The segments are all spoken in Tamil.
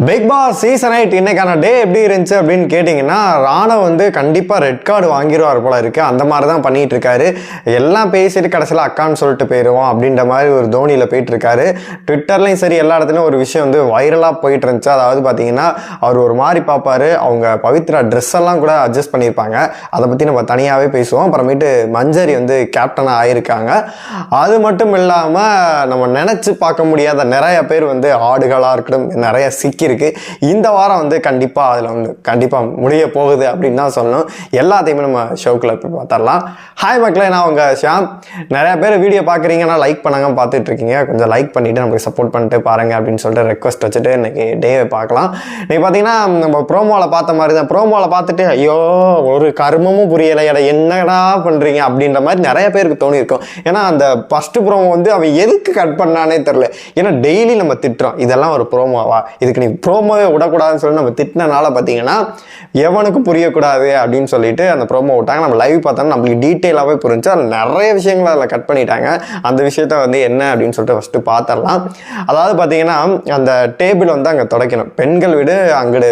பிக் பாஸ் சீசன் 8 இன்னைக்கான டே எப்படி இருந்துச்சு அப்படின்னு கேட்டிங்கன்னா, ராணவ் வந்து கண்டிப்பாக ரெட் கார்டு வாங்கிடுவார் போல இருக்குது. அந்த மாதிரி தான் பண்ணிகிட்டு இருக்காரு. எல்லாம் பேசிட்டு கடைசியில் அக்கான்னு சொல்லிட்டு போயிடுவோம் அப்படின்ற மாதிரி ஒரு தோனியில் போயிட்டு இருக்காரு. ட்விட்டர்லையும் சரி எல்லா இடத்துலையும் ஒரு விஷயம் வந்து வைரலாக போயிட்டு இருந்துச்சு. அதாவது பார்த்தீங்கன்னா, அவர் ஒரு மாதிரி பார்ப்பாரு. அவங்க பவித்ரா ட்ரெஸ் எல்லாம் கூட அட்ஜஸ்ட் பண்ணியிருப்பாங்க. அதை பற்றி நம்ம தனியாகவே பேசுவோம். அப்புறமேட்டு மஞ்சரி வந்து கேப்டனாக ஆயிருக்காங்க. அது மட்டும் இல்லாமல் நம்ம நினச்சி பார்க்க முடியாத நிறைய பேர் வந்து ஆடுகளாக இருக்கட்டும் நிறைய சிக்கி இருக்கு. இந்த வாரம் வந்து கண்டிப்பா அதுல வந்து கண்டிப்பா முடிய போகுது அப்படின்னு தான் சொல்லணும். எல்லாத்தையுமே நம்ம ஷோக்குள்ள போய் பார்த்துடலாம். ஹாய் மக்களே, நான் உங்க ஷாம். நிறைய பேர் வீடியோ பாக்குறீங்கன்னா லைக் பண்ணாங்க பார்த்துட்டு இருக்கீங்க. கொஞ்சம் லைக் பண்ணிட்டு நமக்கு சப்போர்ட் பண்ணிட்டு பாருங்க அப்படின்னு சொல்லிட்டு ரெக்வஸ்ட் வச்சுட்டு இன்னைக்கு டேவை பார்க்கலாம். இன்னைக்கு பார்த்தீங்கன்னா நம்ம ப்ரோமோல பார்த்த மாதிரி தான். ப்ரோமோல பார்த்துட்டு ஐயோ ஒரு கர்மமும் புரியலை, என்னடா பண்றீங்க அப்படின்ற மாதிரி நிறைய பேருக்கு தோணி இருக்கும். ஏன்னா அந்த ஃபர்ஸ்ட் ப்ரோமோ வந்து அவன் எதுக்கு கட் பண்ணானே தெரியல. ஏன்னா டெய்லி நம்ம திட்டுறோம் இதெல்லாம் ஒரு ப்ரோமோவா, இதுக்கு நீ ப்ரோமோவே விடக்கூடாதுன்னு சொல்லி நம்ம திட்டினால பார்த்தீங்கன்னா எவனுக்கும் புரியக்கூடாது அப்படின்னு சொல்லிட்டு அந்த ப்ரோமோ விட்டாங்க. நம்ம லைவ் பார்த்தோம்னா நம்மளுக்கு டீட்டெயிலாகவே புரிஞ்சு அதில் நிறைய விஷயங்களை அதில் கட் பண்ணிட்டாங்க. அந்த விஷயத்த வந்து என்ன அப்படின்னு சொல்லிட்டு ஃபஸ்ட்டு பார்த்துடலாம். அதாவது பார்த்தீங்கன்னா அந்த டேபிள் வந்து அங்கே துடைக்கணும். பெண்கள் வீடு அங்கிட்டு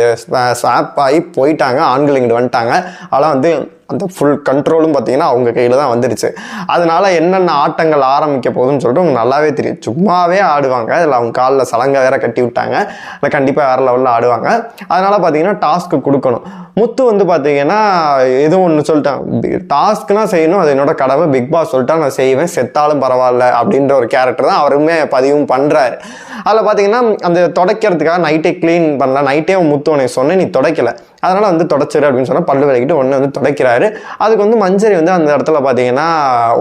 ஸ்வாப் ஆகி போயிட்டாங்க, ஆண்கள் இங்கிட்டு வந்துட்டாங்க. அதெல்லாம் வந்து அந்த ஃபுல் கண்ட்ரோலும் பார்த்தீங்கன்னா அவங்க கையில் தான் வந்துடுச்சு. அதனால என்னென்ன ஆட்டங்கள் ஆரம்பிக்க போகுதுன்னு சொல்லிட்டு அவங்க நல்லாவே தெரியும். சும்மாவே ஆடுவாங்க. அதில் அவங்க காலில் சலங்கை வேற கட்டி விட்டாங்க. அதில் கண்டிப்பாக வேறு லெவலில் ஆடுவாங்க. அதனால பார்த்தீங்கன்னா டாஸ்க்கு கொடுக்கணும். முத்து வந்து பார்த்தீங்கன்னா எதுவும் ஒன்று சொல்லிட்டான், டாஸ்க்னா செய்யணும், அது என்னோட கடமை. பிக் பாஸ் சொல்லிட்டா நான் செய்வேன், செத்தாலும் பரவாயில்ல அப்படின்ற ஒரு கேரக்டர் தான் அவருமே பதிவும் பண்ணுறாரு. அதில் பார்த்தீங்கன்னா அந்த துடைக்கிறதுக்காக நைட்டே க்ளீன் பண்ணல. நைட்டே முத்து உனக்கு சொன்னேன், நீ துடைக்கல, அதனால வந்து துடைச்சிரு அப்படின்னு சொன்னால் பல்லு விளக்கிட்டு ஒன்று வந்து துடைக்கிறாரு. அதுக்கு வந்து மஞ்சரி வந்து அந்த இடத்துல பார்த்தீங்கன்னா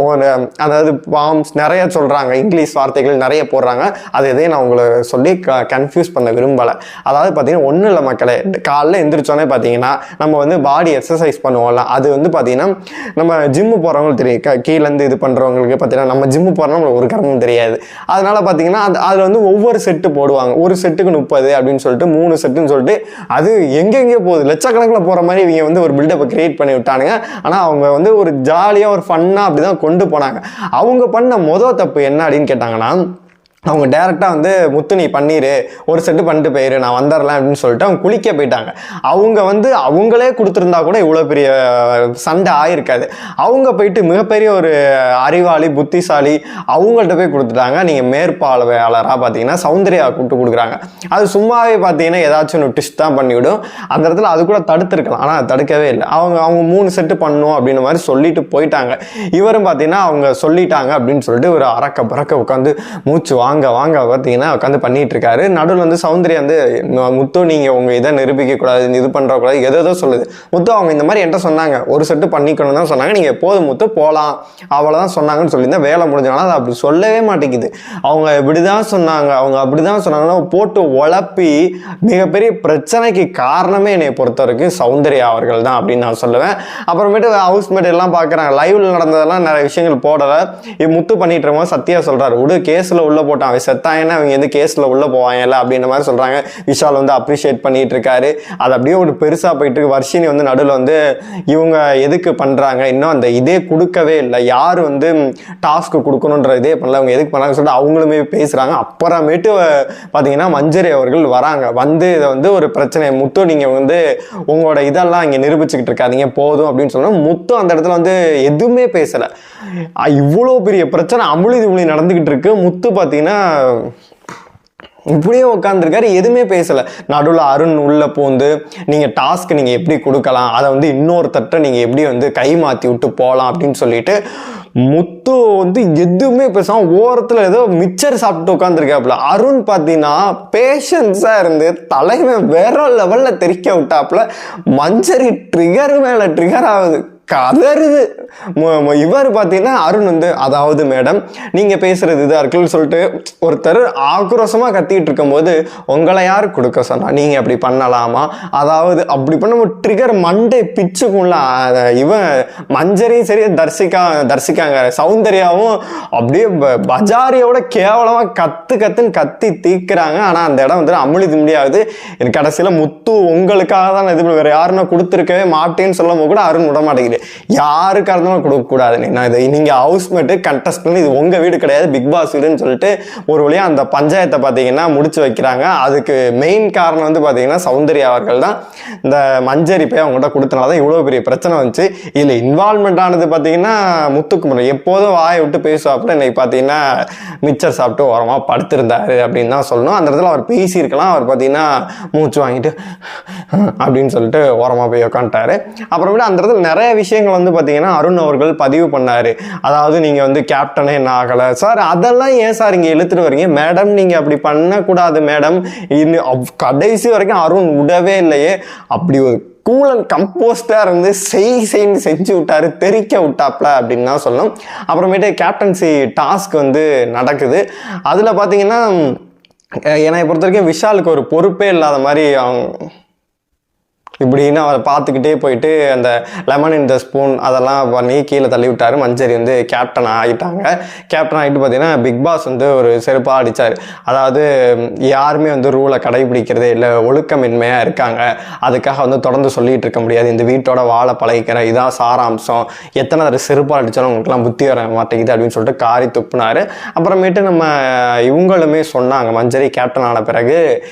ஒரு அதாவது பாம்ஸ் நிறைய சொல்கிறாங்க, இங்கிலீஷ் வார்த்தைகள் நிறைய போடுறாங்க. அது எதையும் நான் உங்களை சொல்லி கன்ஃபியூஸ் பண்ண விரும்பலை. அதாவது பார்த்தீங்கன்னா ஒன்றும் இல்லை மக்களே, காலைல எந்திரிச்சோன்னே பார்த்தீங்கன்னா நம்ம வந்து பாடி எக்ஸசைஸ் பண்ணுவோம்ல, அது வந்து பார்த்தீங்கன்னா நம்ம ஜிம்மு போகிறவங்களுக்கு தெரியும், கீழேருந்து இது பண்ணுறவங்களுக்கு பார்த்தீங்கன்னா நம்ம ஜிம்மு போகிறோம்னா நம்மளுக்கு ஒரு கர்மம் தெரியாது. அதனால பார்த்தீங்கன்னா அதில் வந்து ஒவ்வொரு செட்டு போடுவாங்க. ஒரு செட்டுக்கு 30 அப்படின்னு சொல்லிட்டு 3 செட்டுன்னு சொல்லிட்டு அது எங்கெங்கே போகுது, லட்சக்கணக்கில் போகிற மாதிரி இவங்க வந்து ஒரு பில்டப்பை கிரியேட் பண்ணி விட்டானுங்க. ஆனால் அவங்க வந்து ஒரு ஜாலியாக ஒரு ஃபன்னாக அப்படி தான் கொண்டு போனாங்க. அவங்க பண்ண மொதல் தப்பு என்ன அப்படின்னு கேட்டாங்கன்னா, அவங்க டேரெக்டாக வந்து முத்து நீ பண்ணிடு, ஒரு செட்டு பண்ணிட்டு போயிரு, நான் வந்துடலாம் அப்படின்னு சொல்லிட்டு அவங்க குளிக்க போயிட்டாங்க. அவங்க வந்து அவங்களே கொடுத்துருந்தா கூட இவ்வளோ பெரிய சண்டை ஆயிருக்காது. அவங்க போயிட்டு மிகப்பெரிய ஒரு அறிவாளி புத்திசாலி அவங்கள்ட்ட போய் கொடுத்துட்டாங்க. நீங்கள் மேற்பார்வையாளராக பார்த்தீங்கன்னா சௌந்தர்யா கூப்பிட்டு கொடுக்குறாங்க. அது சும்மாவே பார்த்தீங்கன்னா ஏதாச்சும் ஒன்று ட்விஸ்ட் தான் பண்ணிவிடும். அந்த இடத்துல அது கூட தடுத்துருக்கலாம், ஆனால் அது தடுக்கவே இல்லை. அவங்க 3 செட்டு பண்ணணும் அப்படின்ற மாதிரி சொல்லிட்டு போயிட்டாங்க. இவரும் பார்த்தீங்கன்னா அவங்க சொல்லிட்டாங்க அப்படின்னு சொல்லிட்டு ஒரு அரக்க பறக்க உட்காந்து மூச்சு வாங்க பார்த்தீங்கன்னா உட்காந்து பண்ணிட்டு இருக்காரு. நடுவில் வந்து சௌந்தர்யா வந்து முத்து நீங்க உங்க இதை நிரூபிக்க கூடாது, இது பண்ற கூடாது, எதோ சொல்லுது. முத்து அவங்க இந்த மாதிரி என்கிட்ட சொன்னாங்க, ஒரு செட்டு பண்ணிக்கணும் தான் சொன்னாங்க, நீங்க எப்போதும் முத்து போகலாம் அவ்வளவுதான் சொன்னாங்கன்னு சொல்லியிருந்தா வேலை முடிஞ்சனால அது அப்படி சொல்லவே மாட்டேங்குது. அவங்க இப்படிதான் சொன்னாங்க, அவங்க அப்படிதான் சொன்னாங்கன்னா போட்டு உழப்பி மிகப்பெரிய பிரச்சனைக்கு காரணமே என்னை பொறுத்த வரைக்கும் சௌந்தர்யா அவர்கள் தான் அப்படின்னு நான் சொல்லுவேன். அப்புறமேட்டு ஹவுஸ்மேட் எல்லாம் பாக்குறாங்க, லைவ்ல நடந்ததெல்லாம் நிறைய விஷயங்கள் போடல. முத்து பண்ணிட்டு இருக்கோம். சத்யா சொல்றாரு விடு, கேஸ்ல உள்ள போட்டான், அவன் செத்தாங்கன்னா அவங்க வந்து கேஸ்ல உள்ள போவாங்கல்ல அப்படின்ற மாதிரி சொல்றாங்க. விஷால் வந்து அப்ரிஷியேட் பண்ணிட்டு இருக்காரு. அது அப்படியே ஒரு பெருசா போயிட்டு இருக்கு. வர்ஷினி வந்து நடுவில் வந்து இவங்க எதுக்கு பண்றாங்க, இன்னும் அந்த இதே கொடுக்கவே இல்லை, யாரு வந்து டாஸ்க் கொடுக்கணுன்ற இதே பண்ணல, அவங்க எதுக்கு பண்ணாங்கன்னு சொல்லிட்டு அவங்களுமே பேசுறாங்க. அப்புறமேட்டு பாத்தீங்கன்னா மஞ்சரி அவர்கள் வராங்க. வந்து இதை வந்து ஒரு பிரச்சனை, முத்து நீங்க வந்து உங்களோட இதெல்லாம் இங்க நிரூபிச்சுக்கிட்டு இருக்காதீங்க போதும் அப்படின்னு சொன்னா முத்து அந்த இடத்துல வந்து எதுவுமே பேசல. இவ்வளோ பெரிய பிரச்சனை அமுழி நடந்துகிட்டு இருக்கு. முத்து பாத்தீங்கன்னா இப்படியே உட்காந்துருக்காரு, எதுவுமே பேசல. நடுவில் அருண் உள்ள பூந்து நீங்க டாஸ்க் நீங்க எப்படி கொடுக்கலாம், அதை வந்து இன்னொருத்தட்ட நீங்க எப்படி வந்து கை மாத்தி விட்டு போகலாம் அப்படின்னு சொல்லிட்டு முத்து வந்து எதுவுமே பேசாம ஓரத்துல ஏதோ மிச்சர் சாப்பிட்டு உட்காந்துருக்காப்புல. அருண் பார்த்தீங்கன்னா பேஷன்ஸா இருந்து தலைமை வேற லெவல்ல தெரிக்க விட்டாப்புல. மஞ்சரி ட்ரிகர் மேல ட்ரிகர் ஆகுது, கதறுது. இவர் பார்த்தீங்கன்னா அருண் வந்து அதாவது மேடம் நீங்க பேசுறது இதா இருக்குன்னு சொல்லிட்டு ஒருத்தர் ஆக்ரோஷமா கத்திட்டு இருக்கும் போது உங்களை யாரு கொடுக்க சொன்னா, நீங்க அப்படி பண்ணலாமா, அதாவது அப்படி பண்ண ட்ரிகர் மண்டே பிச்சுக்கும்ல. இவன் மஞ்சரியும் சரி தர்சிக்காங்க சௌந்தர்யாவும் அப்படியே பஜாரியோட கேவலமா கத்துன்னு கத்தி தீக்குறாங்க. ஆனா அந்த இடம் வந்து அமுழி முடியாது. கடைசியில முத்து உங்களுக்காக தான் இது வேற யாருன்னா கொடுத்துருக்கவே மாட்டேன்னு சொல்லும் போது கூட அருண் விட மாட்டேங்கிறார். டாஸ்க்கு யாருக்காக இருந்தாலும் கொடுக்கக்கூடாது. நான் இது நீங்கள் ஹவுஸ்மேட்டு கண்டஸ்டன், இது உங்கள் வீடு கிடையாது, பிக் பாஸ் வீடுன்னு சொல்லிட்டு ஒரு வழியாக அந்த பஞ்சாயத்தை பார்த்தீங்கன்னா முடிச்சு வைக்கிறாங்க. அதுக்கு மெயின் காரணம் வந்து பார்த்தீங்கன்னா சௌந்தர்யா அவர்கள் தான். இந்த மஞ்சரி போய் அவங்கள்ட்ட கொடுத்தனால தான் இவ்வளோ பெரிய பிரச்சனை வந்துச்சு. இதில் இன்வால்மெண்ட் ஆனது பார்த்தீங்கன்னா முத்துக்குமரன் எப்போதும் வாயை விட்டு பேசுவாப்புல, இன்னைக்கு பார்த்தீங்கன்னா மிச்சர் சாப்பிட்டு ஓரமாக படுத்திருந்தாரு அப்படின்னு தான் சொல்லணும். அந்த இடத்துல அவர் பேசியிருக்கலாம். அவர் பார்த்தீங்கன்னா மூச்சு வாங்கிட்டு அப்படின்னு சொல்லிட்டு ஓரமாக போய் உட்காந்துட்டாரு. அப்புறமேட்டு அந்த இடத்துல நிறைய விஷயங்கள் வந்து பார்த்தீங்கன்னா அருண் அவர்கள் பதிவு பண்ணார். அதாவது நீங்கள் வந்து கேப்டனே என்ன ஆகலை சார், அதெல்லாம் ஏன் சார் இங்கே இழுத்துட்டு வரீங்க மேடம், நீங்கள் அப்படி பண்ணக்கூடாது மேடம். கடைசி வரைக்கும் அருண் விடவே இல்லையே. அப்படி ஒரு கூல் அண்ட் கம்போஸ்டாக இருந்து செஞ்சு விட்டாரு, தெரிக்க விட்டாப்ல அப்படின்னு தான் சொல்லணும். அப்புறமேட்டு கேப்டன்சி டாஸ்க் வந்து நடக்குது. அதில் பார்த்தீங்கன்னா என்னை பொறுத்த வரைக்கும் விஷாலுக்கு ஒரு பொறுப்பே இல்லாத மாதிரி அவங்க இப்படின்னு அவரை பார்த்துக்கிட்டே போயிட்டு அந்த லெமன் இன் த ஸ்பூன் அதெல்லாம் பண்ணி கீழே தள்ளி விட்டார். மஞ்சரி வந்து கேப்டன் ஆகிட்டாங்க. கேப்டன் ஆகிட்டு பார்த்தீங்கன்னா பிக் பாஸ் வந்து ஒரு செருப்பாக அடித்தார். அதாவது யாருமே வந்து ரூலை கடைபிடிக்கிறதே இல்லை, ஒழுக்கமின்மையாக இருக்காங்க, அதுக்காக வந்து தொடர்ந்து சொல்லிகிட்டு இருக்க முடியாது, இந்த வீட்டோட வாழை பழகிக்கிற இதான் சாராம்சம், எத்தனை தடவை செருப்பாக அடித்தாலும் உங்களுக்குலாம் புத்தி வர மாட்டேங்குது அப்படின்னு சொல்லிட்டு காரி துப்புனார். அப்புறமேட்டு நம்ம இவங்களுமே சொன்னாங்க, மஞ்சரி கேப்டன் ஆன பிறகு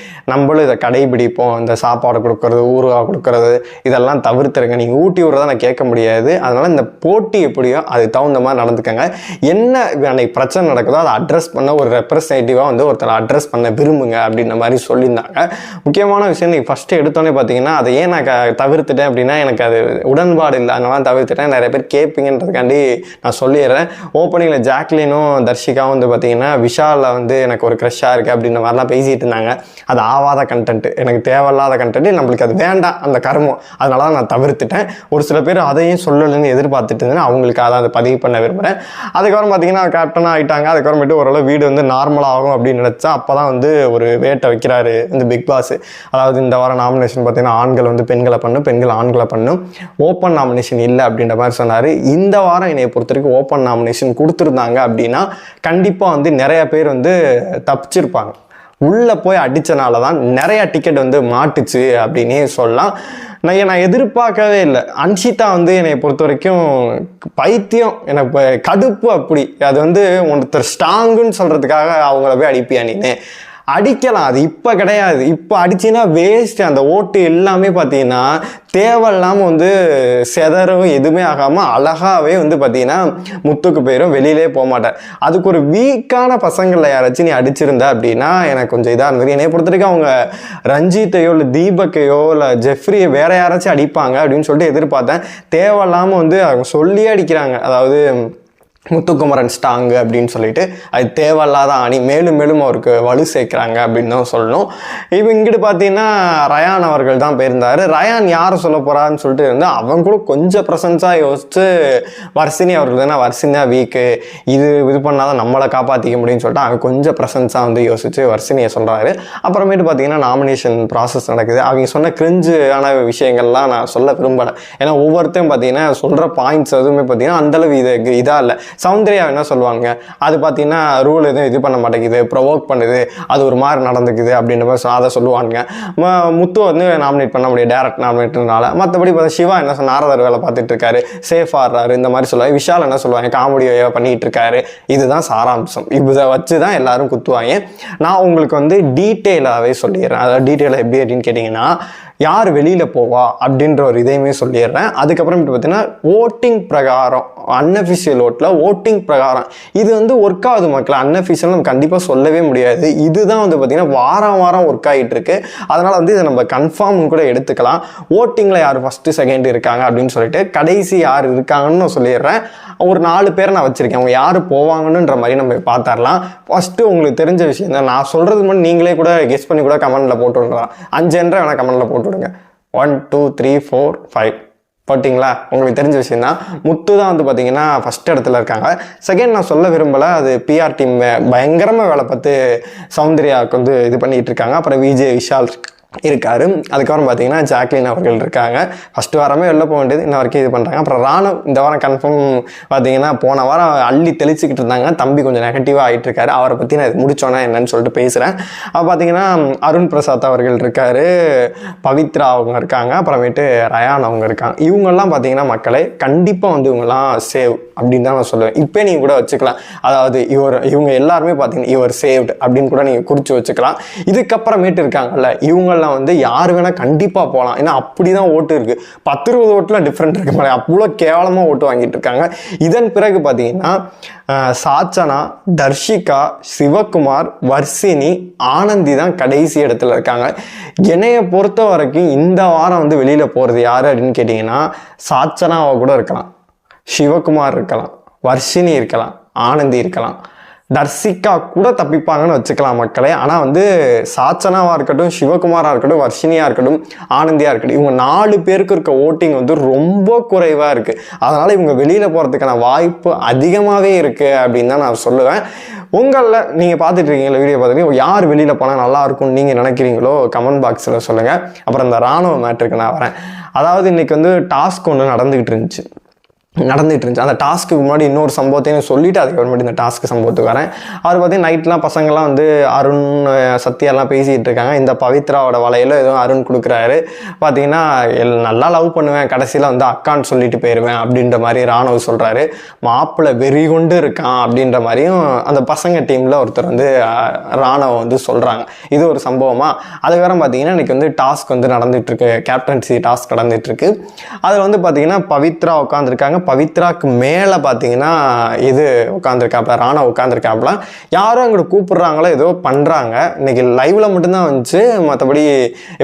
நம்மளும் இதை கடைபிடிப்போம், இந்த சாப்பாடு கொடுக்கறது ஊறுகாய் கொடுக்கறது இதெல்லாம் தவிர்த்துருங்க, நீங்கள் ஊட்டி விடுறத நான் கேட்க முடியாது, அதனால் இந்த போட்டி எப்படியோ அது தகுந்த மாதிரி நடந்துக்கங்க, என்ன அன்னைக்கு பிரச்சனை நடக்குதோ அதை அட்ரஸ் பண்ண ஒரு ரெப்ரஸன்டேட்டிவாக வந்து ஒருத்தர் அட்ரஸ் பண்ண விரும்புங்க அப்படின்ற மாதிரி சொல்லியிருந்தாங்க. முக்கியமான விஷயம் நீங்கள் ஃபஸ்ட்டு எடுத்தோன்னே பார்த்தீங்கன்னா அதை ஏன் நான் தவிர்த்துட்டேன் அப்படின்னா எனக்கு அது உடன்பாடு இல்லை, அதனால தவிர்த்துட்டேன். நிறைய பேர் கேட்பீங்கன்றதுக்காண்டி நான் சொல்லிடுறேன். ஓப்பனிங்கில் ஜாக்லினும் தர்ஷிகாவும் வந்து பார்த்தீங்கன்னா விஷாலில் வந்து எனக்கு ஒரு க்ரஷ்ஷாக இருக்குது அப்படின்ற மாதிரிலாம் பேசிகிட்டு இருந்தாங்க. அது ஆவாத கண்டென்ட், எனக்கு தேவையில்லாத கண்டென்ட், நம்மளுக்கு அது வேண்டாம் அந்த கர்மம், அதனால தான் நான் தவிர்த்துட்டேன். ஒரு சில பேர் அதையும் சொல்லணும்னு எதிர்பார்த்துட்டு இருந்தேன், அவங்களுக்கு அதை பதிவு பண்ண விரும்புகிறேன். அதுக்கப்புறம் பார்த்தீங்கன்னா கேப்டனாக ஆகிட்டாங்க. அதுக்கப்புறமேட்டு ஓரளவு வீடு வந்து நார்மலாக ஆகும் அப்படின்னு நினச்சா அப்போ தான் வந்து ஒரு வேட்டை வைக்கிறாரு இந்த பிக் பாஸ். அதாவது இந்த வாரம் நாமினேஷன் பார்த்தீங்கன்னா ஆண்கள் வந்து பெண்களை பண்ணும், பெண்கள் ஆண்களை பண்ணும், ஓப்பன் நாமினேஷன் இல்லை அப்படின்ற மாதிரி சொன்னார். இந்த வாரம் என்னை பொறுத்த வரைக்கும் ஓப்பன் நாமினேஷன் கொடுத்துருந்தாங்க அப்படின்னா கண்டிப்பாக வந்து நிறைய பேர் வந்து தப்பிச்சிருப்பாங்க. உள்ளே போய் அடித்தனால தான் நிறையா டிக்கெட் வந்து மாட்டுச்சு அப்படின்னே சொல்லலாம். நான் எதிர்பார்க்கவே இல்லை. அன்ஷிதா வந்து என்னை பொறுத்த வரைக்கும் பைத்தியம், எனக்கு கடுப்பு. அப்படி அது வந்து ஒருத்தர் ஸ்ட்ராங்குன்னு சொல்கிறதுக்காக அவங்கள போய் அடிப்பியா நீனு? அடிக்கலாம், அது இப்போ கிடையாது. இப்போ அடிச்சின்னா வேஸ்ட். அந்த ஓட்டு எல்லாமே பார்த்தீங்கன்னா தேவையில்லாமல் வந்து செதறவும் எதுவுமே ஆகாமல் அழகாகவே வந்து பார்த்தீங்கன்னா முத்துக்கு போயிடும், வெளியிலே போக மாட்டேன். அதுக்கு ஒரு வீக்கான பசங்களில் யாராச்சும் நீ அடிச்சிருந்தா அப்படின்னா எனக்கு கொஞ்சம் இதாக இருந்தது. என்னை பொறுத்த வரைக்கும் அவங்க ரஞ்சித்தையோ இல்லை தீபக்கையோ இல்லை ஜெஃப்ரியை வேற யாராச்சும் அடிப்பாங்க அப்படின்னு சொல்லிட்டு எதிர்பார்த்தேன். தேவையில்லாமல் வந்து அவங்க சொல்லியே அடிக்கிறாங்க. அதாவது முத்துக்குமரன் ஸ்டாங்கு அப்படின்னு சொல்லிட்டு அது தேவையில்லாத அணி, மேலும் மேலும் அவருக்கு வலு சேர்க்குறாங்க அப்படின்னு தான் சொல்லணும். இப்போ இங்கிட்டு பார்த்தீங்கன்னா ரயான் அவர்கள் தான் போயிருந்தார். ரயான் யாரை சொல்ல போகிறான்னு சொல்லிட்டு இருந்தால் அவங்க கூட கொஞ்சம் ப்ரெசன்ஸாக யோசிச்சு வர்ஷினி அவர்கள் தானே, வர்ஷினி தான் வீக்கு, இது பண்ணாதான் நம்மளை காப்பாற்றிக்க முடியும்னு சொல்லிட்டு அவங்க கொஞ்சம் ப்ரெசன்ஸாக வந்து யோசிச்சு வர்ஷினியை சொல்கிறாரு. அப்புறமேட்டு பார்த்தீங்கன்னா நாமினேஷன் ப்ராசஸ் நடக்குது. அவங்க சொன்ன கிரிஞ்சான விஷயங்கள்லாம் நான் சொல்ல விரும்பலை. ஏன்னா ஒவ்வொருத்தையும் பார்த்தீங்கன்னா சொல்கிற பாயிண்ட்ஸ் எதுவுமே பார்த்தீங்கன்னா அந்தளவு இதாக இல்லை. சௌந்தர்யா என்ன சொல்லுவாங்க, அது பார்த்தீங்கன்னா ரூல் எதுவும் இது பண்ண மாட்டேங்குது, ப்ரொவோக் பண்ணுது, அது ஒரு மாதிரி நடந்துக்குது அப்படின்ற மாதிரி அதை சொல்லுவாங்க. முத்து வந்து நாமினேட் பண்ண முடியும் டேரக்ட் நாமினேட்னால. மற்றபடி சிவா என்ன சொன்ன, நாரதர் வேலை பார்த்துட்டு இருக்காரு, சேஃப் ஆடுறாரு, இந்த மாதிரி சொல்லுவாங்க. விஷால் என்ன சொல்லுவாங்க, காமெடி பண்ணிட்டு இருக்காரு, இதுதான் சாராம்சம். இதை வச்சு தான் எல்லாரும் குத்துவாங்க. நான் உங்களுக்கு வந்து டீட்டெயிலாகவே சொல்லிடுறேன். அதாவது டீட்டெயிலாக எப்படி அப்படின்னு கேட்டிங்கன்னா, யார் வெளியில் போவா அப்படின்ற ஒரு இதையுமே சொல்லிடுறேன். அதுக்கப்புறம் பார்த்தீங்கன்னா ஓட்டிங் பிரகாரம், அன்அஃபிஷியல் ஓட்டில் ஓட்டிங் பிரகாரம் இது வந்து ஒர்க் ஆகுது மக்கள். அன்அஃபிஷியல் நம்ம கண்டிப்பாக சொல்லவே முடியாது. இதுதான் வந்து பார்த்திங்கன்னா வாரம் வாரம் ஒர்க் ஆகிட்டு இருக்கு. அதனால் வந்து இதை நம்ம கன்ஃபார்ம் கூட எடுத்துக்கலாம். ஓட்டிங்கில் யார் ஃபஸ்ட்டு செகண்ட் இருக்காங்க அப்படின்னு சொல்லிட்டு கடைசி யார் இருக்காங்கன்னு நான் சொல்லிடுறேன். ஒரு 4 பேரை நான் வச்சுருக்கேன். அவங்க யார் போவாங்கன்ற மாதிரி நம்ம பார்த்துடலாம். ஃபஸ்ட்டு உங்களுக்கு தெரிஞ்ச விஷயம் தான் நான் சொல்கிறது மட்டும் நீங்களே கூட கெஸ் பண்ணி கூட கமெண்டில் போட்டு விடலாம். 5 என்ற வேணால் கமெண்டில் போட்டு விடுங்க. 1 2 3 4 5 போட்டிங்களா? உங்களுக்கு தெரிஞ்ச விஷயம் தான். முத்து தான் வந்து பார்த்தீங்கன்னா ஃபஸ்ட் இடத்துல இருக்காங்க. செகண்ட் நான் சொல்ல விரும்பலை, அது பிஆர் டீம் பயங்கரமாக வேலை பார்த்து சௌந்தர்யாவுக்கு வந்து இது பண்ணிகிட்டு இருக்காங்க. அப்புறம் விஜய், விஷால் இருக்காரு. அதுக்கப்புறம் பார்த்தீங்கன்னா ஜாக்லின் அவர்கள் இருக்காங்க. ஃபஸ்ட்டு வாரமே வெளில போக வேண்டியது, இன்ன வரைக்கும் இது பண்ணுறாங்க. அப்புறம் ராணுவ இந்த வாரம் கன்ஃபார்ம் பார்த்தீங்கன்னா போன வாரம் அள்ளி தெளிச்சுக்கிட்டு இருந்தாங்க. தம்பி கொஞ்சம் நெகட்டிவாக ஆகிட்டு இருக்காரு. அவரை பற்றி நான் முடிச்சோன்னா என்னன்னு சொல்லிட்டு பேசுகிறேன். பார்த்தீங்கன்னா அருண் பிரசாத் அவர்கள் இருக்கார், பவித்ரா அவங்க இருக்காங்க, அப்புறமேட்டு ரயான் அவங்க இருக்காங்க. இவங்கெல்லாம் பார்த்தீங்கன்னா மக்களே கண்டிப்பாக வந்து இவங்கெல்லாம் சேவ் அப்படின்னு தான் நான் சொல்லுவேன். இப்போ நீங்கள் கூட வச்சுக்கலாம், அதாவது இவங்க எல்லாருமே பார்த்தீங்கன்னா இவர் சேவ்டு அப்படின்னு கூட நீங்கள் குறித்து வச்சுக்கலாம். இதுக்கப்புறமேட்டு இருக்காங்கல்ல இவங்கெல்லாம் வந்து யாரு வேணா கண்டிப்பா போகலாம். ஏன்னா அப்படிதான் ஓட்டு இருக்கு. 10-20 ஓட்டுல டிஃபரெண்ட் இருக்கு மாதிரி அவ்வளோ கேவலமா ஓட்டு வாங்கிட்டு இருக்காங்க. இதன் பிறகு பார்த்தீங்கன்னா சாச்சனா, தர்ஷிகா, சிவகுமார், வர்ஷினி, ஆனந்தி தான் கடைசி இடத்துல இருக்காங்க. என்னைய பொறுத்த வரைக்கும் இந்த வாரம் வந்து வெளியில போறது யாரு அப்படின்னு கேட்டீங்கன்னா சாச்சனாவை கூட இருக்கலாம், சிவகுமார் இருக்கலாம், வர்ஷினி இருக்கலாம், ஆனந்தி இருக்கலாம், தர்ஷிகா கூட தப்பிப்பாங்கன்னு வச்சுக்கலாம் மக்களே. ஆனால் வந்து சாச்சனாவாக இருக்கட்டும், சிவகுமாராக இருக்கட்டும், வர்ஷினியாக இருக்கட்டும், ஆனந்தியாக இருக்கட்டும், இவங்க 4 பேருக்கு இருக்க ஓட்டிங் வந்து ரொம்ப குறைவாக இருக்குது. அதனால் இவங்க வெளியில் போகிறதுக்கான வாய்ப்பு அதிகமாகவே இருக்குது அப்படின்னு தான் நான் சொல்லுவேன். உங்களில் நீங்கள் பார்த்துட்டு இருக்கீங்களா வீடியோ பார்த்துட்டு யார் வெளியில் போனால் நல்லாயிருக்கும்னு நீங்கள் நினைக்கிறீங்களோ கமெண்ட் பாக்ஸில் சொல்லுங்கள். அப்புறம் இந்த ராணுவ மேட்ருக்கு நான் வரேன். அதாவது இன்றைக்கி வந்து டாஸ்க் ஒன்று நடந்துகிட்டு இருந்துச்சு. அந்த டாஸ்க்கு முன்னாடி இன்னொரு சம்பவத்தையும் சொல்லிவிட்டு அதுக்கப்புறமேட்டு இந்த டாஸ்க்கு சம்பவத்துக்கு வரேன். அவர் பார்த்தீங்கன்னா நைட்லாம் பசங்கள்லாம் வந்து அருண் சத்யாலாம் பேசிகிட்டு இருக்காங்க. இந்த பவித்ராவோட வலையில் ஏதோ அருண் கொடுக்குறாரு. பார்த்தீங்கன்னா நல்லா லவ் பண்ணுவேன், கடைசியில் வந்து அக்கான்னு சொல்லிட்டு போயிடுவேன் அப்படின்ற மாதிரி ராணுவ சொல்கிறாரு. மாப்பிள்ளை வெறி கொண்டு இருக்கான் அப்படின்ற மாதிரியும் அந்த பசங்க டீமில் ஒருத்தர் வந்து ராணுவ வந்து சொல்கிறாங்க. இது ஒரு சம்பவமாக. அதுக்கப்புறம் பார்த்தீங்கன்னா இன்றைக்கி வந்து டாஸ்க் வந்து நடந்துகிட்ருக்கு, கேப்டன்சி டாஸ்க் நடந்துகிட்ருக்கு. அதில் வந்து பார்த்தீங்கன்னா பவித்ரா உட்காந்துருக்காங்க. பவித்ராக்கு மேலே பார்த்தீங்கன்னா இது உட்காந்துருக்காப்புல, ராணா உட்காந்துருக்காப்புல. யாரும் அங்கிட்ட கூப்பிடுறாங்களோ ஏதோ பண்ணுறாங்க. இன்னைக்கு லைவ்ல மட்டும்தான் வந்துச்சு, மற்றபடி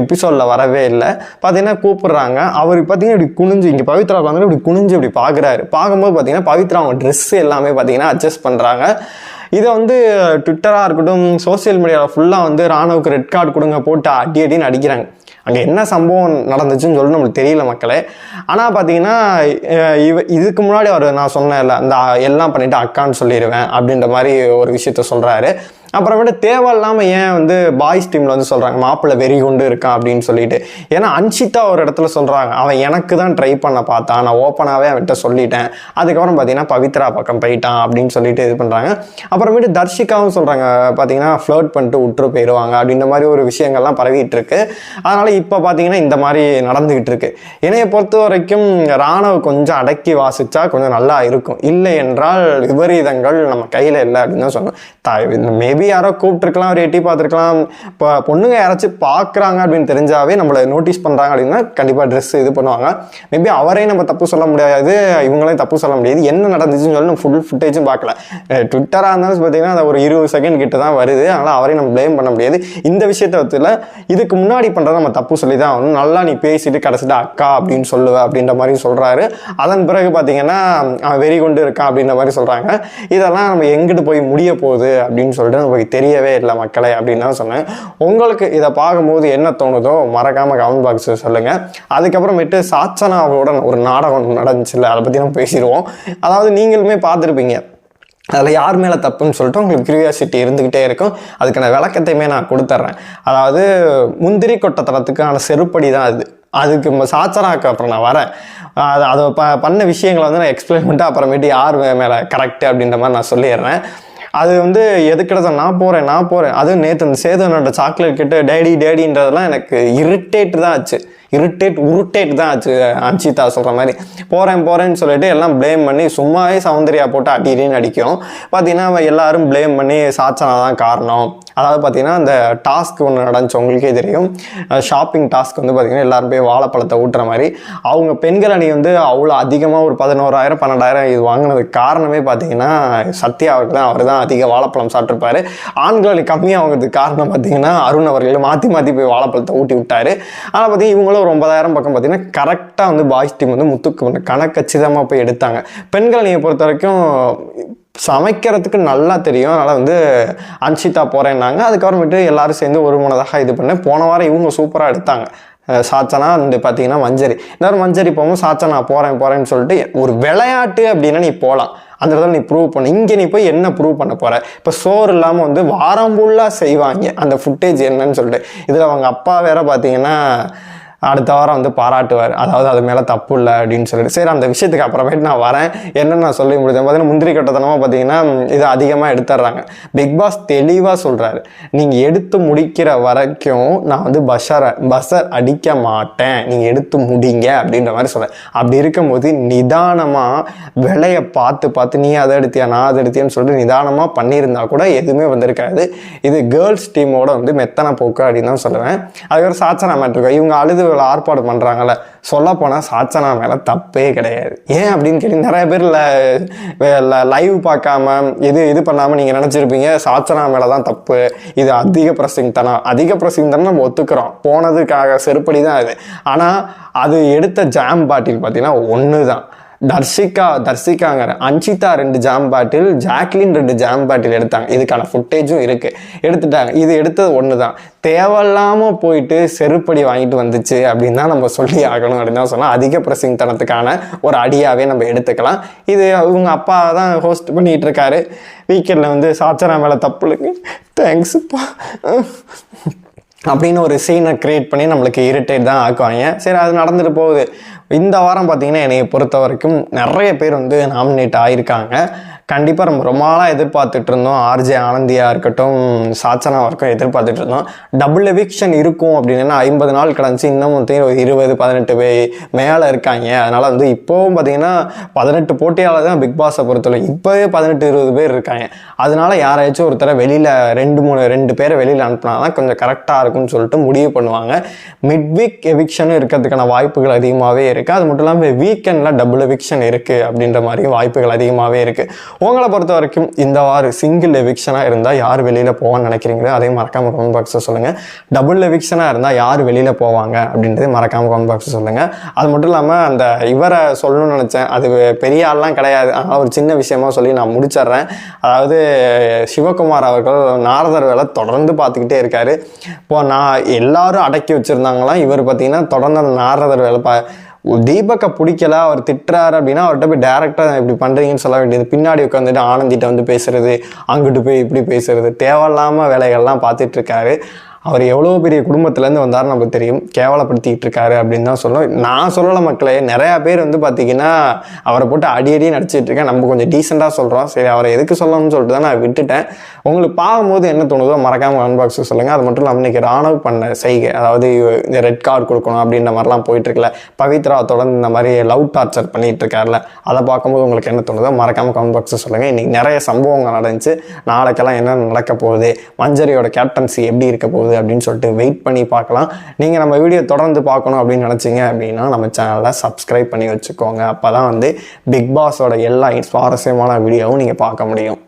எபிசோடில் வரவே இல்லை. பார்த்தீங்கன்னா கூப்பிடுறாங்க. அவர் பார்த்தீங்கன்னா இப்படி குனிஞ்சு, இங்கே பவித்ரா உட்காந்து இப்படி குனிஞ்சு இப்படி பார்க்குறாரு. பார்க்கும்போது பார்த்தீங்கன்னா பவித்ரா அவங்க ட்ரெஸ் எல்லாமே பார்த்தீங்கன்னா அட்ஜஸ்ட் பண்ணுறாங்க. இதை வந்து ட்விட்டராக இருக்கட்டும், சோசியல் மீடியாவில் ஃபுல்லாக வந்து ராணுவுக்கு ரெட் கார்டு கொடுங்க போட்டு அடின்னு அடிக்கிறாங்க. அங்கே என்ன சம்பவம் நடந்துச்சுன்னு சொல்லி நம்மளுக்கு தெரியல மக்களே. ஆனால் பார்த்தீங்கன்னா இதுக்கு முன்னாடி நான் சொன்னேன்ல, அந்த எல்லாம் பண்ணிவிட்டு அக்கான்னு சொல்லிடுவேன் அப்படின்ற மாதிரி ஒரு விஷயத்த சொல்கிறாரு. அப்புறமேட்டு தேவையில்லாமல் ஏன் வந்து பாய்ஸ் டீமில் வந்து சொல்கிறாங்க மாப்பிள்ளை வெறி கொண்டு இருக்கான் அப்படின்னு சொல்லிட்டு. ஏன்னா அன்ஷிதா ஒரு இடத்துல சொல்கிறாங்க, அவன் எனக்கு தான் ட்ரை பண்ண பார்த்தான், நான் ஓப்பனாகவே அவன்கிட்ட சொல்லிட்டேன், அதுக்கப்புறம் பார்த்தீங்கன்னா பவித்ரா பக்கம் போயிட்டான் அப்படின்னு சொல்லிட்டு இது பண்ணுறாங்க. அப்புறமேட்டு தர்ஷிகாவும் சொல்கிறாங்க பார்த்தீங்கன்னா ஃப்ளர்ட் பண்ணிட்டு விட்டுரு போயிடுவாங்க அப்படின்ற மாதிரி ஒரு விஷயங்கள்லாம் பரவிட்டு இருக்கு. அதனால் இப்போ பார்த்தீங்கன்னா இந்த மாதிரி நடந்துக்கிட்டு இருக்கு. என்னையை பொறுத்த வரைக்கும் ராணுவ கொஞ்சம் அடக்கி வாசிச்சா கொஞ்சம் நல்லா இருக்கும். இல்லை என்றால் விபரீதங்கள் நம்ம கையில் இல்லை அப்படின்னு தான் சொன்னோம். மேபி யாரோ கூப்பிட்டுருக்கலாம், ஒரு எட்டி பார்த்துருக்கலாம். இப்போ பொண்ணுங்க யாராச்சும் பார்க்குறாங்க அப்படின்னு தெரிஞ்சாவே நம்மளை நோட்டீஸ் பண்ணுறாங்க அப்படின்னா கண்டிப்பாக ட்ரெஸ் இது பண்ணுவாங்க. மேபி அவரையும் நம்ம தப்பு சொல்ல முடியாது, இவங்களையும் தப்பு சொல்ல முடியாது. என்ன நடந்துச்சுன்னு சொல்லி நம்ம ஃபுல் ஃபுட்டேஜும் பார்க்கல. ட்விட்டராக இருந்தாலும் பார்த்தீங்கன்னா அது ஒரு 20 செகண்ட் கிட்ட தான் வருது. அதனால் அவரையும் நம்ம ப்ளேம் பண்ண முடியாது. இந்த விஷயத்தை வச்சுல இதுக்கு முன்னாடி பண்ணுறத நம்ம தப்பு சொல்லி தான் ஆகணும். நல்லா நீ பேசிட்டு கடைசிட்டு அக்கா அப்படின்னு சொல்லுவேன் அப்படின்ற மாதிரி சொல்கிறாரு. அதன் பிறகு பார்த்தீங்கன்னா அவன் வெறி கொண்டு இருக்கான் அப்படின்ற மாதிரி சொல்கிறாங்க. இதெல்லாம் நம்ம எங்கிட்டு போய் முடிய போகுது அப்படின்னு சொல்லிட்டு நமக்கு தெரியவே இல்லை மக்களே அப்படின்னு தான் சொன்னேன். உங்களுக்கு இதை பார்க்கும்போது என்ன தோணுதோ மறக்காமல் கமெண்ட் பாக்ஸில் சொல்லுங்கள். அதுக்கப்புறமேட்டு சாச்சனாவோட ஒரு நாடகம் நடந்துச்சுல்ல, அதை பற்றி நம்ம பேசிடுவோம். அதாவது நீங்களுமே பார்த்துருப்பீங்க, அதில் யார் மேலே தப்புன்னு சொல்லிட்டு உங்களுக்கு கியூரியாசிட்டி இருந்துக்கிட்டே இருக்கும். அதுக்கான விளக்கத்தையுமே நான் கொடுத்துட்றேன். அதாவது முந்திரி கொட்டத்தனத்துக்கான செருப்படி தான் அதுக்கு சாச்சனாக்கு அப்புறம் நான் வரேன். அதை பண்ண விஷயங்களை வந்து நான் எக்ஸ்பிளைன் பண்ணிட்டு அப்புறமேட்டு யார் மேலே கரெக்டு அப்படின்ற மாதிரி நான் சொல்லிடுறேன். அது வந்து எதுக்கிட்ட நான் போகிறேன். அதுவும் நேற்று அந்த சேதனோட சாக்லேட் கிட்ட டேடின்றதெல்லாம் எனக்கு இரிட்டேட் தான் ஆச்சு. உருட்டேட் தான் ஆச்சு. அன்ஷிதா சொல்கிற மாதிரி போகிறேன்னு சொல்லிட்டு எல்லாம் ப்ளேம் பண்ணி சும்மாவே சௌந்தர்யா போட்டு அடின்னு அடிக்கும். பார்த்தீங்கன்னா எல்லாரும் ப்ளேம் பண்ணி சாச்சனா தான் காரணம். அதாவது பார்த்தீங்கன்னா அந்த டாஸ்க் ஒன்று நடந்துச்சு, உங்களுக்கே தெரியும். ஷாப்பிங் டாஸ்க் வந்து பார்த்தீங்கன்னா எல்லாரும் போய் வாழைப்பழத்தை ஊட்டுற மாதிரி. அவங்க பெண்கள் அணி வந்து அவ்வளோ அதிகமாக ஒரு 11,000 12,000 இது வாங்கினதுக்கு காரணமே பார்த்தீங்கன்னா சத்யா அவருக்கு தான். அவர் தான் அதிக வாழைப்பழம் சாப்பிட்ருப்பாரு. ஆண்கள் அணி கம்மியாக வாங்கிறதுக்கு காரணம் பார்த்தீங்கன்னா அருண் அவர்கள் மாற்றி போய் வாழைப்பழத்தை ஊட்டி விட்டார். ஆனால் பார்த்தீங்கன்னா இவங்களும் ஒரு 9,000 பக்கம் பார்த்தீங்கன்னா கரெக்டாக வந்து பாய்ஸ் டீம் வந்து முத்துக்கு கணக்கச்சிதமாக போய் எடுத்தாங்க. பெண்கள் அணியை பொறுத்த வரைக்கும் சமைக்கிறதுக்கு நல்லா தெரியும். அதனால் வந்து அன்ஷிதா போகிறேன்னாங்க. அதுக்கப்புறமேட்டு எல்லாரும் சேர்ந்து ஒரு மனதாக இது பண்ணேன். போன வாரம் இவங்க சூப்பராக எடுத்தாங்க. சாச்சனா வந்து பார்த்தீங்கன்னா மஞ்சரி, எல்லாரும் மஞ்சரி போகும்போது சாச்சனா போகிறேன்னு சொல்லிட்டு ஒரு விளையாட்டு அப்படின்னா நீ போகலாம். அந்த இடத்துல நீ ப்ரூவ் பண்ண. இங்கே நீ போய் என்ன ப்ரூவ் பண்ண போகிற? இப்போ சோறு இல்லாமல் வந்து வாரம் ஃபுல்லாக செய்வாங்க அந்த ஃபுட்டேஜ் என்னன்னு சொல்லிட்டு. இதில் அவங்க அப்பா வேற பார்த்தீங்கன்னா அடுத்த வாரம் வந்து பாராட்டுவார், அதாவது அது மேலே தப்பு இல்லை அப்படின்னு சொல்லிட்டு. சரி, அந்த விஷயத்துக்கு அப்புறமேட்டு நான் வரேன். என்னென்னு நான் சொல்லி முடிச்சேன் பார்த்தீங்கன்னா, முந்திரி கட்டத்தனமாக பார்த்தீங்கன்னா இது அதிகமாக எடுத்துடுறாங்க. பிக் பாஸ் தெளிவாக சொல்கிறாரு, நீங்கள் எடுத்து முடிக்கிற வரைக்கும் நான் வந்து பஸர் அடிக்க மாட்டேன், நீங்கள் எடுத்து முடிங்க அப்படின்ற மாதிரி சொல்கிறேன். அப்படி இருக்கும்போது நிதானமாக விலையை பார்த்து நீ அதை எடுத்தியா நான் அதை எடுத்தியான்னு சொல்லிட்டு நிதானமாக பண்ணியிருந்தா கூட எதுவுமே வந்திருக்காது. இது கேர்ள்ஸ் டீமோட வந்து மெத்தனை போக்கு அப்படின்னு தான் சொல்லுவேன். அதுக்கப்புறம் சாச்சனா மேட்ருக்கோம், இவங்க அழுது ஆர்ப்பாடு பண்றாங்கல்ல, சொல்ல போனா சாச்சனா மேல தப்பே கிடையாது. ஏன் அப்படின்னு கேட்டு நிறைய பேர் லைவ் பார்க்காம இது பண்ணாம நீங்க நினைச்சிருப்பீங்க சாச்சனா மேலதான் தப்பு, இது அதிக பிரசிங் தனம் நம்ம ஒத்துக்கிறோம், போனதுக்காக செருப்படி தான் அது. ஆனா அது எடுத்த ஜாம் பாட்டில் பார்த்தீங்கன்னா ஒண்ணுதான். தர்சிகாங்கிற அன்ஷிதா 2 ஜாம் பாட்டில், ஜாக்லின் 2 ஜாம் பாட்டில் எடுத்தாங்க. இதுக்கான ஃபுட்டேஜும் இருக்கு, எடுத்துட்டாங்க. இது எடுத்தது ஒன்று தான். தேவையில்லாமல் போயிட்டு செருப்படி வாங்கிட்டு வந்துச்சு அப்படின்னு தான் நம்ம சொல்லி ஆகணும் அப்படின்னு தான் சொன்னால் அதிக பிரசிங் தனத்துக்கான ஒரு அடியாவே நம்ம எடுத்துக்கலாம். இது அவங்க அப்பா தான் ஹோஸ்ட் பண்ணிட்டு இருக்காரு. வீக்கெண்டில் வந்து சாச்சனா மேலே தப்புலுங்க தேங்க்ஸுப்பா அப்படின்னு ஒரு சீனை கிரியேட் பண்ணி நம்மளுக்கு இரிட்டேட் தான் ஆக்குவாங்க. சரி, அது நடந்துட்டு போகுது. இந்த வாரம் பார்த்தீங்கன்னா என்னை பொறுத்த வரைக்கும் நிறைய பேர் வந்து நாமினேட் ஆகியிருக்காங்க. கண்டிப்பாக நம்ம ரொம்ப நாளாக எதிர்பார்த்துட்டு இருந்தோம். ஆர்ஜே ஆனந்தியாக இருக்கட்டும், சாச்சனாவாக இருக்கும் எதிர்பார்த்துட்டு இருந்தோம். டபுள் எவிக்ஷன் இருக்கும் அப்படின்னு 50 நாள் கிடந்துச்சு. இன்னும் 20-18 மேலே இருக்காங்க. அதனால் வந்து இப்போவும் பார்த்தீங்கன்னா 18 போட்டியாளர் தான் பிக் பாஸை பொறுத்தவரை. இப்போவே 18-20 பேர் இருக்காங்க. அதனால யாராச்சும் ஒருத்தர வெளியில் 2 பேரை வெளியில் அனுப்புனா தான் கொஞ்சம் கரெக்டாக இருக்கும்னு சொல்லிட்டு முடிவு பண்ணுவாங்க. மிட் வீக் எவிக்ஷனும் இருக்கிறதுக்கான வாய்ப்புகள் அதிகமாகவே இருக்குது. அது மட்டும் இல்லாமல் வீக்கெண்டில் டபுள் எவிக்ஷன் இருக்குது அப்படின்ற மாதிரி வாய்ப்புகள் அதிகமாகவே இருக்குது. உங்களை பொறுத்த வரைக்கும் இந்த வாரம் சிங்கிள் எவிக்ஷனாக இருந்தால் யார் வெளியில் போவான்னு நினைக்கிறீங்களோ அதையும் மறக்காமல் கமெண்ட் பாக்ஸில் சொல்லுங்கள். டபுள் எவிக்ஷனாக இருந்தால் யார் வெளியில் போவாங்க அப்படின்றது மறக்காமல் கமெண்ட் பாக்ஸில் சொல்லுங்கள். அது மட்டும் இல்லாமல் அந்த இவரை சொல்லணும்னு நினச்சேன், அது பெரிய ஆள்லாம் கிடையாது, ஆனால் ஒரு சின்ன விஷயமா சொல்லி நான் முடிச்சிட்றேன். அதாவது சிவகுமார் அவர்கள் நாரதர் வேலை தொடர்ந்து பார்த்துக்கிட்டே இருக்காரு. இப்போ நான் எல்லாரும் அடக்கி வச்சுருந்தாங்களாம், இவர் பார்த்தீங்கன்னா தொடர்ந்து அந்த நாரதர் வேலை தீபக்கை பிடிக்கல, அவர் திட்டுறாரு அப்படின்னா அவர்கிட்ட போய் டேரெக்டாக இப்படி பண்ணுறீங்கன்னு சொல்ல வேண்டியது. பின்னாடி உட்காந்துட்டு ஆனந்திட்ட வந்து பேசுறது, அங்கிட்டு போய் இப்படி பேசுறது, தேவையில்லாமல் வேலைகள்லாம் பார்த்துட்டு இருக்காரு. அவர் எவ்வளோ பெரிய குடும்பத்துலேருந்து வந்தார் நமக்கு தெரியும். கேவலப்படுத்திக்கிட்டு இருக்காரு அப்படின்னு தான் சொல்லணும். நான் சொல்லலை மக்களே, நிறையா பேர் வந்து பார்த்தீங்கன்னா அவரை போட்டு அடியடி நடிச்சிட்டு இருக்கேன். நம்ம கொஞ்சம் டீசெண்டாக சொல்கிறோம். சரி, அவரை எதுக்கு சொல்லணும்னு சொல்லிட்டு தான் நான் விட்டுட்டேன். உங்களுக்கு பார்க்கும்போது என்ன தோணுதோ மறக்காமல் கமெண்ட் பாக்ஸில் சொல்லுங்கள். அது மட்டும் இல்லாமல் இன்றைக்கி ராணுவ பண்ண செய்கை, அதாவது இந்த ரெட் கார்டு கொடுக்கணும் அப்படின்ற மாதிரிலாம் போயிட்டுருக்கல, பவித்ரா தொடர்ந்து இந்த மாதிரி லவ் டார்ச்சர் பண்ணிகிட்டு இருக்காருல, அதை பார்க்கும்போது உங்களுக்கு என்ன தோணுதோ மறக்காமல் கமெண்ட் பாக்ஸில் சொல்லுங்கள். இன்றைக்கி நிறைய சம்பவங்கள் நடந்துச்சு. நாளைக்கெல்லாம் என்ன நடக்க போகுது, மஞ்சரியோட கேப்டன்சி எப்படி இருக்க போகுது அப்படின்னு சொல்லிட்டு வெயிட் பண்ணி பார்க்கலாம். நீங்கள் நம்ம வீடியோ தொடர்ந்து பார்க்கணும் அப்படின்னு நினச்சிங்க அப்படின்னா நம்ம சேனலை சப்ஸ்கிரைப் பண்ணி வச்சுக்கோங்க. அப்போ தான் வந்து பிக் பாஸோட எல்லா சுவாரஸ்யமான வீடியோவும் நீங்கள் பார்க்க முடியும்.